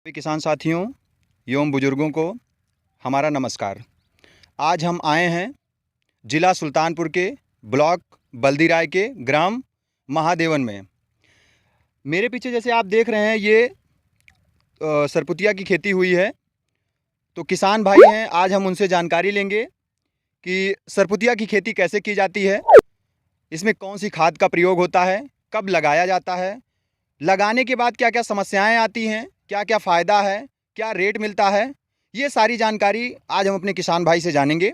सभी किसान साथियों एवं बुजुर्गों को हमारा नमस्कार। आज हम आए हैं ज़िला सुल्तानपुर के ब्लॉक बल्दीराय के ग्राम महादेवन में। मेरे पीछे जैसे आप देख रहे हैं ये सरपुतिया की खेती हुई है। तो किसान भाई हैं, आज हम उनसे जानकारी लेंगे कि सरपुतिया की खेती कैसे की जाती है, इसमें कौन सी खाद का प्रयोग होता है, कब लगाया जाता है, लगाने के बाद क्या क्या समस्याएं आती हैं, क्या क्या फ़ायदा है, क्या रेट मिलता है, ये सारी जानकारी आज हम अपने किसान भाई से जानेंगे।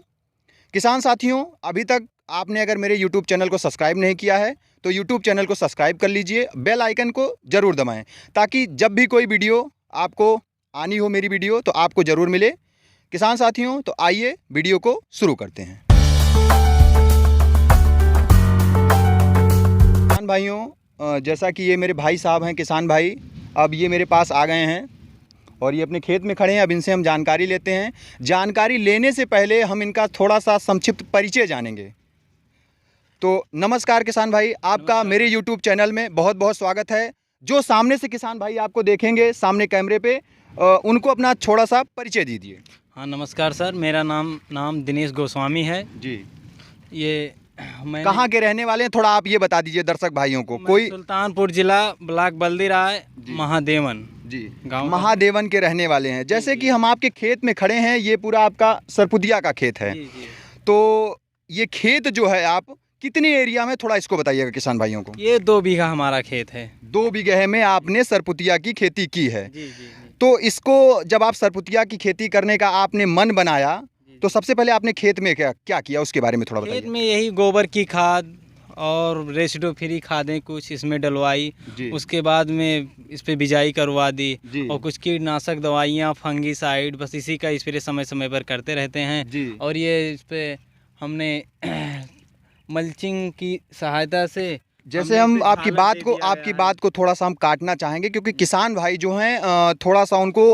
किसान साथियों, अभी तक आपने अगर मेरे यूट्यूब चैनल को सब्सक्राइब नहीं किया है तो यूट्यूब चैनल को सब्सक्राइब कर लीजिए, बेल आइकन को ज़रूर दबाएं ताकि जब भी कोई वीडियो आपको आनी हो, मेरी वीडियो, तो आपको ज़रूर मिले। किसान साथियों, तो आइए वीडियो को शुरू करते हैं। किसान भाइयों, जैसा कि ये मेरे भाई साहब हैं किसान भाई, अब ये मेरे पास आ गए हैं और ये अपने खेत में खड़े हैं। अब इनसे हम जानकारी लेते हैं। जानकारी लेने से पहले हम इनका थोड़ा सा संक्षिप्त परिचय जानेंगे। तो नमस्कार किसान भाई, आपका मेरे यूट्यूब चैनल में बहुत बहुत स्वागत है। जो सामने से किसान भाई आपको देखेंगे सामने कैमरे पे, उनको अपना थोड़ा सा परिचय दीजिए। हाँ नमस्कार सर, मेरा नाम दिनेश गोस्वामी है जी। ये मैं कहाँ के रहने वाले हैं, थोड़ा आप ये बता दीजिए दर्शक भाइयों को। कोई सुल्तानपुर जिला ब्लॉक बल्दीराय महादेवन जी गाँव महादेवन के रहने वाले हैं। जैसे कि हम आपके खेत में खड़े हैं, ये पूरा आपका सरपुतिया का खेत है। जी। तो ये खेत जो है, आप कितने एरिया में, थोड़ा इसको बताइएगा किसान भाइयों को। ये 2 बीघा हमारा खेत है। 2 बीघे में आपने सरपुतिया की खेती की है। जी। तो इसको जब आप सरपुतिया की खेती करने का आपने मन बनाया तो सबसे पहले आपने खेत में क्या क्या किया, उसके बारे में थोड़ा खेत बताइए। में यही गोबर की खाद और रेसिडो फ्री खादें कुछ इसमें डलवाई। जी। उसके बाद में इस पे बिजाई करवा दी जी। और कुछ कीटनाशक दवाइयाँ, फंगीसाइड, बस इसी का स्प्रे समय समय पर करते रहते हैं। जी। और ये इस पे हमने मल्चिंग की सहायता से जैसे हमने हम इस पे आपकी झालर बात दे को दिया आपकी गया है। बात को थोड़ा सा हम काटना चाहेंगे, क्योंकि किसान भाई जो हैं थोड़ा सा उनको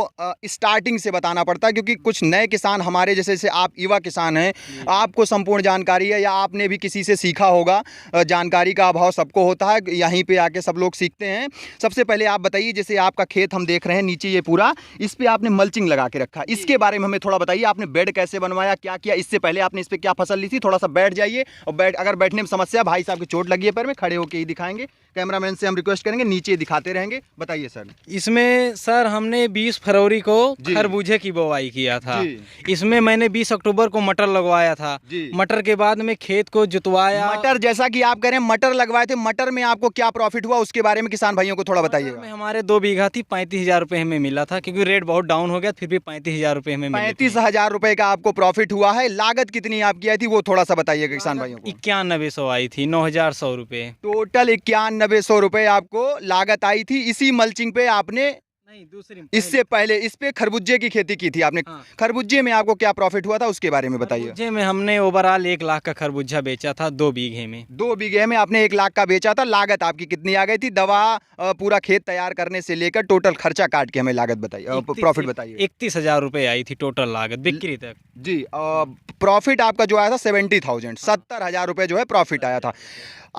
स्टार्टिंग से बताना पड़ता है, क्योंकि कुछ नए किसान हमारे जैसे जैसे आप युवा किसान हैं, आपको संपूर्ण जानकारी है या आपने भी किसी से सीखा होगा। जानकारी का अभाव सबको होता है, यहीं पे आके सब लोग सीखते हैं। सबसे पहले आप बताइए, जैसे आपका खेत हम देख रहे हैं नीचे, ये पूरा इस पे आपने मल्चिंग लगा के रखा, इसके बारे में हमें थोड़ा बताइए। आपने बेड कैसे बनवाया, क्या किया, इससे पहले आपने इस पे क्या फसल ली थी? थोड़ा सा बैठ जाइए और अगर बैठने में समस्या, भाई साहब की चोट लगी है पैर में, खड़े होकर ही दिखाएंगे। कैमरामैन से हम रिक्वेस्ट करेंगे नीचे दिखाते रहेंगे। बताइए सर। इसमें सर हमने 20 फरवरी को खरबूजे की बुवाई किया था। इसमें मैंने 20 अक्टूबर को मटर लगवाया था। मटर के बाद में खेत को जुतवाया। मटर, जैसा कि आप कह रहे हैं मटर लगवाए थे, मटर में आपको क्या प्रॉफिट हुआ, उसके बारे में किसान भाइयों को थोड़ा बताइएगा। हमारे 2 बीघा थी, 35,000 रुपये हमें मिला था, क्योंकि रेट बहुत डाउन हो गया, फिर भी 35,000 रुपये हमें मिले थे। 35,000 रुपए का आपको प्रॉफिट हुआ है। लागत कितनी आपकी आई थी, वो थोड़ा सा बताइएगा किसान भाइयों को। 9100 आई थी, 9,100 रुपये टोटल 9100 रुपए आपको लागत आई थी। इसी मल्चिंग पे आपने, नहीं दूसरी इससे पहले इस पे खरबूजे की खेती की थी आपने। हाँ। खरबूजे में आपको क्या प्रॉफिट हुआ था, उसके बारे में बताइए। खरबूजे में हमने ओवरऑल 1 लाख का खरबूजा बेचा था 2 बीघे में। 2 बीघे में आपने 1 लाख का बेचा था। लागत आपकी कितनी आ गई थी, दवा पूरा खेत तैयार करने से लेकर टोटल खर्चा काट के हमें लागत बताइए, प्रॉफिट बताइए। 31,000 रुपये आई थी टोटल लागत बिक्री तक। जी। प्रॉफिट आपका जो आया था 70,000, 70,000 रुपये जो है प्रॉफिट आया था।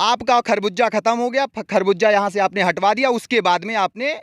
आपका खरबूजा खत्म हो गया, खरबूजा यहाँ से आपने हटवा दिया। उसके बाद में आपने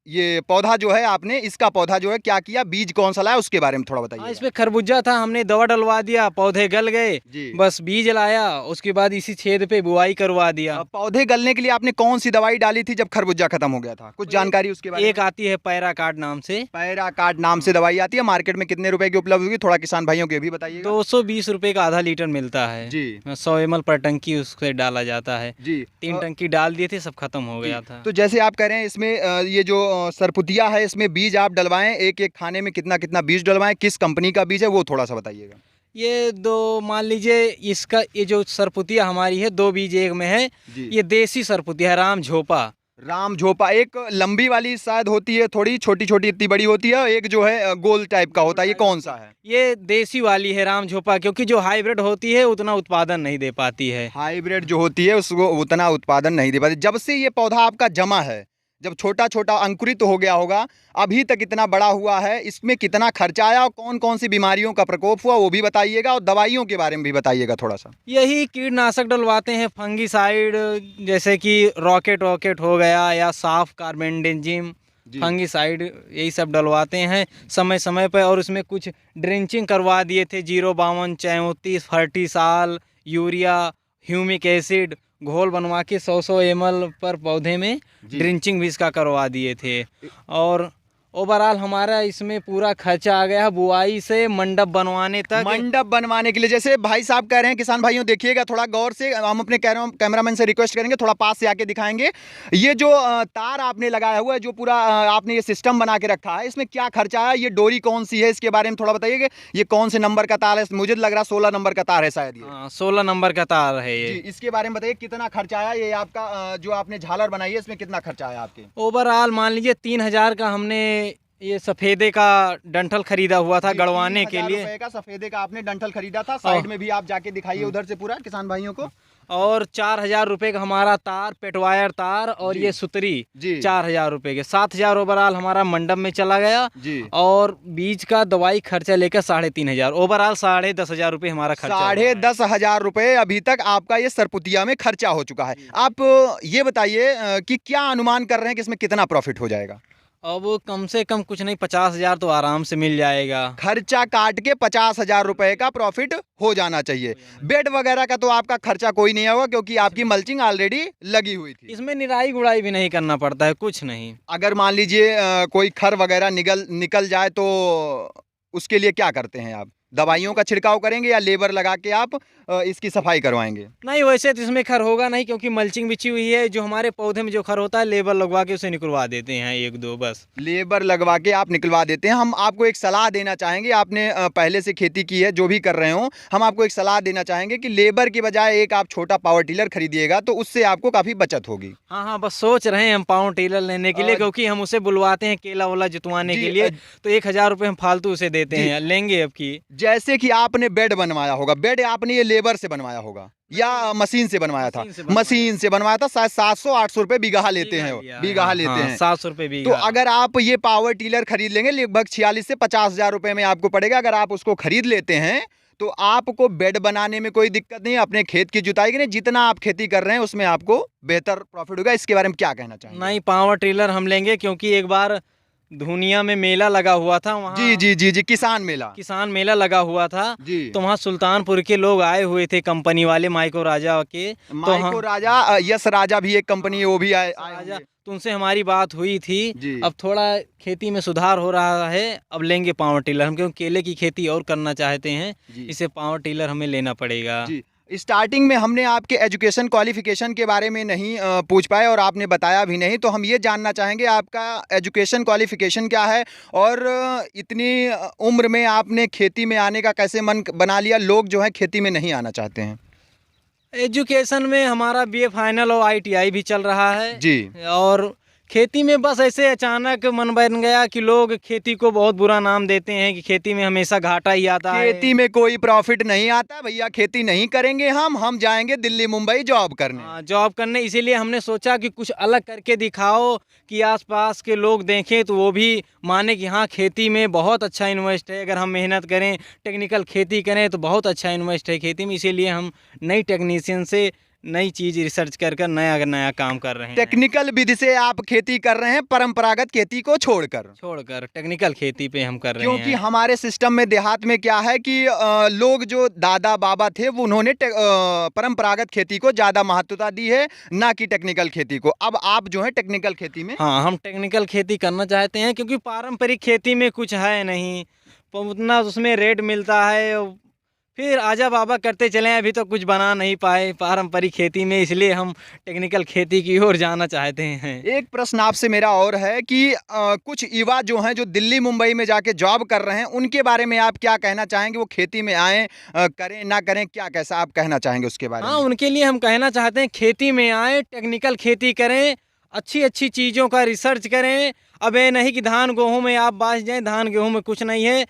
ये पौधा जो है, आपने इसका पौधा जो है क्या किया, बीज कौन सा लाया, उसके बारे में थोड़ा बताइए। इसमें खरबूजा था, हमने दवा डलवा दिया, पौधे गल गए, बस बीज लाया, उसके बाद इसी छेद पे बुआई करवा दिया। पौधे गलने के लिए आपने कौन सी दवाई डाली थी जब खरबूजा खत्म हो गया था, कुछ जानकारी उसके बारे में? एक आती है पैराकार्ड नाम से। पैराकार्ड नाम से दवाई आती है, मार्केट में कितने रुपए की उपलब्ध होगी, थोड़ा किसान भाइयों को भी बताइए। 220 रुपए का आधा लीटर मिलता है जी। 100 ml पर टंकी उससे डाला जाता है जी। 3 टंकी डाल दिए थे, सब खत्म हो गया था। तो जैसे आप कह रहे हैं इसमें ये जो सरपुतिया है, इसमें बीज आप डलवाएं, एक एक खाने में कितना कितना बीज डलवाएं, किस कंपनी का बीज है, वो थोड़ा सा बताइएगा। ये 2 मान लीजिए, इसका ये जो सरपुतिया हमारी है 2 बीज एक में है। ये देसी सरपुतिया है, राम झोपा। राम झोपा, एक लंबी वाली शायद होती है, थोड़ी छोटी छोटी इतनी बड़ी होती है, एक जो है गोल टाइप का होता है, ये कौन सा है? ये देसी वाली है राम झोपा, क्योंकि जो हाइब्रिड होती है उतना उत्पादन नहीं दे पाती है। हाइब्रिड जो होती है उसको उतना उत्पादन नहीं दे पाती। जब से ये पौधा आपका जमा है, जब छोटा छोटा अंकुरित हो गया होगा, अभी तक इतना बड़ा हुआ है, इसमें कितना खर्चा आया और कौन कौन सी बीमारियों का प्रकोप हुआ, वो भी बताइएगा, और दवाइयों के बारे में भी बताइएगा थोड़ा सा। यही कीटनाशक डलवाते हैं, फंगीसाइड, जैसे कि रॉकेट हो गया या साफ कार्बेंडेजिम, फंगीसाइड यही सब डलवाते हैं समय समय पर। और उसमें कुछ ड्रेंचिंग करवा दिए थे 052 34 फर्टिसाल यूरिया ह्यूमिक एसिड घोल बनवा के 100 ml पर पौधे में ड्रिंचिंग भी इसका करवा दिए थे। और ओवरऑल हमारा इसमें पूरा खर्चा आ गया है बुआई से मंडप बनवाने तक। मंडप बनवाने के लिए जैसे भाई साहब कह रहे हैं, किसान भाइयों देखिएगा थोड़ा गौर से, हम अपने कैमरामैन से रिक्वेस्ट करेंगे थोड़ा पास से आके दिखाएंगे। ये जो तार आपने लगाया हुआ है, जो पूरा आपने ये सिस्टम बना के रखा है, इसमें क्या खर्चा है? ये डोरी कौन सी है, इसके बारे में थोड़ा बताइए। ये कौन से नंबर का तार है? मुझे लग रहा 16 नंबर का तार है शायद ये। 16 नंबर का तार है ये। इसके बारे में बताइए कितना खर्चा आया ये आपका, जो आपने झालर बनाई है इसमें कितना खर्चा आया आपके? ओवरऑल मान लीजिए 3000 का हमने ये सफेदे का डंठल खरीदा हुआ था गड़वाने के लिए। 3000 का सफेदे का आपने डंठल खरीदा था। साइड में भी आप जाके दिखाइए उधर से पूरा किसान भाइयों को। और 4000 रुपए का हमारा तार, पेटवायर तार और ये सुतरी 4000 रुपए के। 7000 ओवरऑल हमारा मंडप में चला गया जी। और बीज का दवाई खर्चा लेकर 3500 ओवरऑल 10,500 रुपए हमारा खर्चा। 10,500 रुपए अभी तक आपका ये सरपुतिया में खर्चा हो चुका है। आप ये बताइए कि क्या अनुमान कर रहे हैं कि इसमें कितना प्रॉफिट हो जाएगा? अब कम से कम कुछ नहीं 50,000 तो आराम से मिल जाएगा। खर्चा काट के 50,000 रुपए का प्रॉफिट हो जाना चाहिए। बेड वगैरह का तो आपका खर्चा कोई नहीं होगा क्योंकि आपकी मल्चिंग ऑलरेडी लगी हुई थी। इसमें निराई गुड़ाई भी नहीं करना पड़ता है, कुछ नहीं। अगर मान लीजिए कोई खर वगैरह निकल जाए तो उसके लिए क्या करते हैं आप? दवाइयों का छिड़काव करेंगे या लेबर लगा के आप इसकी सफाई करवाएंगे? नहीं, वैसे तो इसमें खर होगा नहीं क्योंकि मल्चिंग बिछी हुई है। जो हमारे पौधे में जो खर होता है लेबर लगवा के उसे निकलवा देते हैं, 1-2 बस। लेबर लगवा के आप निकलवा देते हैं। हम आपको एक सलाह देना चाहेंगे, आपने पहले से खेती की है, जो भी कर रहे हो, हम आपको एक सलाह देना चाहेंगे कि लेबर की बजाय एक आप छोटा पावर टिलर खरीदिएगा तो उससे आपको काफ़ी बचत होगी। हाँ, बस सोच रहे हैं हम पावर टिलर लेने के लिए, क्योंकि हम उसे बुलवाते हैं केला वाला जुतवाने के लिए, तो 1000 रुपये हम फालतू उसे देते हैं। लेंगे अब की। जैसे कि आपने बेड बनवाया होगा, बेड आपने ये लेबर से बनवाया होगा या मशीन से बनवाया था? मशीन से बनवाया था। शायद 700-800 रुपए बीघा लेते हैं, बीघा लेते हैं 700 रुपए बीघा। तो अगर आप ये पावर टिलर खरीद लेंगे लगभग 46 से 50,000 रुपए में आपको पड़ेगा। अगर आप उसको खरीद लेते हैं तो आपको बेड बनाने में कोई दिक्कत नहीं है, अपने खेत की जुताई के लिए जितना आप खेती कर रहे हैं उसमें आपको बेहतर प्रॉफिट होगा। इसके बारे में क्या कहना चाहेंगे? नहीं, पावर टिलर हम लेंगे क्योंकि एक बार धुनिया में मेला लगा हुआ था वहाँ। जी, किसान मेला लगा हुआ था जी। तो वहाँ सुल्तानपुर के लोग आए हुए थे, कंपनी वाले माइको राजा के। माइको राजा, यस राजा भी एक कंपनी है, वो भी आए तो उनसे हमारी बात हुई थी। अब थोड़ा खेती में सुधार हो रहा है, अब लेंगे पावर टिलर हम, क्योंकि केले की खेती और करना चाहते हैं, इसे पावर टिलर हमें लेना पड़ेगा। स्टार्टिंग में हमने आपके एजुकेशन क्वालिफिकेशन के बारे में नहीं पूछ पाए और आपने बताया भी नहीं, तो हम ये जानना चाहेंगे आपका एजुकेशन क्वालिफिकेशन क्या है और इतनी उम्र में आपने खेती में आने का कैसे मन बना लिया? लोग जो है खेती में नहीं आना चाहते हैं। एजुकेशन में हमारा BA फाइनल और ITI भी चल रहा है जी। और खेती में बस ऐसे अचानक मन बन गया कि लोग खेती को बहुत बुरा नाम देते हैं कि खेती में हमेशा घाटा ही आता है, खेती में कोई प्रॉफिट नहीं आता भैया, खेती नहीं करेंगे हम जाएंगे दिल्ली मुंबई जॉब करने। इसीलिए हमने सोचा कि कुछ अलग करके दिखाओ कि आसपास के लोग देखें तो वो भी माने कि हाँ खेती में बहुत अच्छा इन्वेस्ट है, अगर हम मेहनत करें टेक्निकल खेती करें तो बहुत अच्छा इन्वेस्ट है खेती में। इसीलिए हम नई टेक्नीशियन से नई चीज रिसर्च कर नया काम कर रहे हैं। टेक्निकल विधि से आप खेती कर रहे हैं, परंपरागत खेती को छोड़कर टेक्निकल खेती पे हम कर रहे हैं। क्योंकि हमारे सिस्टम में देहात में क्या है कि लोग जो दादा बाबा थे वो उन्होंने परंपरागत खेती को ज्यादा महत्वता दी है, ना कि टेक्निकल खेती को। अब आप जो है टेक्निकल खेती में, हाँ हम टेक्निकल खेती करना चाहते हैं क्योंकि पारंपरिक खेती में कुछ है नहीं, उतना उसमें रेट मिलता है, फिर आजा बाबा करते चले, अभी तो कुछ बना नहीं पाए पारंपरिक खेती में, इसलिए हम टेक्निकल खेती की ओर जाना चाहते हैं। एक प्रश्न आपसे मेरा और है कि कुछ युवा जो हैं जो दिल्ली मुंबई में जाके जॉब कर रहे हैं, उनके बारे में आप क्या कहना चाहेंगे? वो खेती में आएँ, करें ना करें, क्या कैसा आप कहना चाहेंगे उसके बारे में? हाँ, उनके लिए हम कहना चाहते हैं खेती में आए, टेक्निकल खेती करें, अच्छी चीज़ों का रिसर्च करें। अब ये नहीं कि धान गेहूँ में आप बाँस जाएँ, धान गेहूँ में कुछ नहीं है।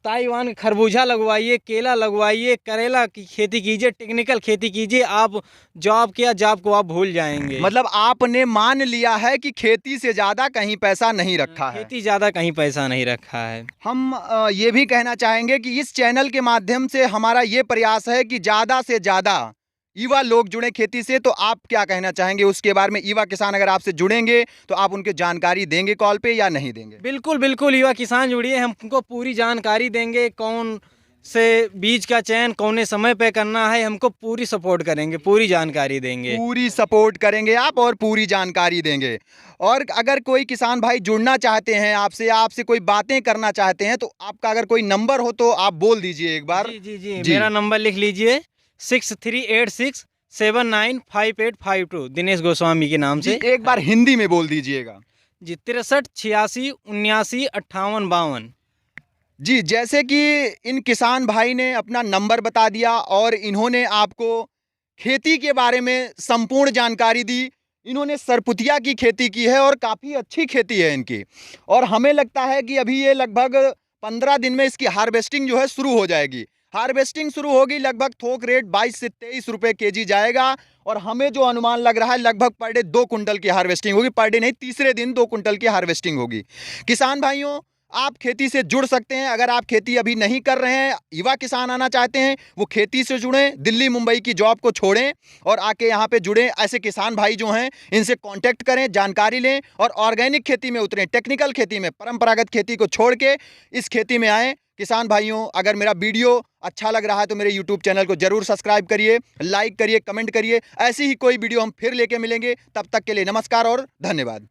ताइवान खरबूजा लगवाइए, केला लगवाइए, करेला की खेती कीजिए, टेक्निकल खेती कीजिए, आप जॉब को आप भूल जाएंगे। मतलब आपने मान लिया है कि खेती से ज़्यादा कहीं पैसा नहीं रखा है। खेती ज़्यादा कहीं पैसा नहीं रखा है। हम ये भी कहना चाहेंगे कि इस चैनल के माध्यम से हमारा ये प्रयास है कि ज़्यादा से ज़्यादा युवा लोग जुड़े खेती से, तो आप क्या कहना चाहेंगे उसके बारे में? युवा किसान अगर आपसे जुड़ेंगे तो आप उनके जानकारी देंगे कॉल पे या नहीं देंगे? बिल्कुल बिल्कुल, युवा किसान जुड़िए, हमको पूरी जानकारी देंगे, कौन से बीज का चयन कौने समय पे करना है, हमको पूरी सपोर्ट करेंगे, पूरी जानकारी देंगे। पूरी सपोर्ट करेंगे आप और पूरी जानकारी देंगे। और अगर कोई किसान भाई जुड़ना चाहते हैं आपसे या आपसे कोई बातें करना चाहते हैं, तो आपका अगर कोई नंबर हो तो आप बोल दीजिए एक बार। जी जी जी, जी। मेरा नंबर लिख लीजिए 6386795852, दिनेश गोस्वामी के नाम जी, से। एक बार हिंदी में बोल दीजिएगा। जी, 6386795852। जी, जैसे कि इन किसान भाई ने अपना नंबर बता दिया और इन्होंने आपको खेती के बारे में संपूर्ण जानकारी दी। इन्होंने सरपुतिया की खेती की है और काफ़ी अच्छी खेती है इनकी, और हमें लगता है कि अभी ये लगभग 15 दिन में इसकी हार्वेस्टिंग जो है शुरू हो जाएगी। हार्वेस्टिंग शुरू होगी, लगभग थोक रेट 22 से 23 रुपए केजी जाएगा, और हमें जो अनुमान लग रहा है लगभग पर डे 2 कुंटल की हार्वेस्टिंग होगी। पर डे नहीं, तीसरे दिन 2 कुंटल की हार्वेस्टिंग होगी। किसान भाइयों, आप खेती से जुड़ सकते हैं। अगर आप खेती अभी नहीं कर रहे हैं, युवा किसान आना चाहते हैं, वो खेती से जुड़ें, दिल्ली मुंबई की जॉब को छोड़ें और आके यहाँ पे जुड़ें। ऐसे किसान भाई जो हैं इनसे कांटेक्ट करें, जानकारी लें और ऑर्गेनिक खेती में उतरें। टेक्निकल खेती में, परंपरागत खेती को छोड़ के इस खेती में आएँ। किसान भाइयों, अगर मेरा वीडियो अच्छा लग रहा है तो मेरे यूट्यूब चैनल को जरूर सब्सक्राइब करिए, लाइक करिए, कमेंट करिए। ऐसी ही कोई वीडियो हम फिर लेके मिलेंगे। तब तक के लिए नमस्कार और धन्यवाद।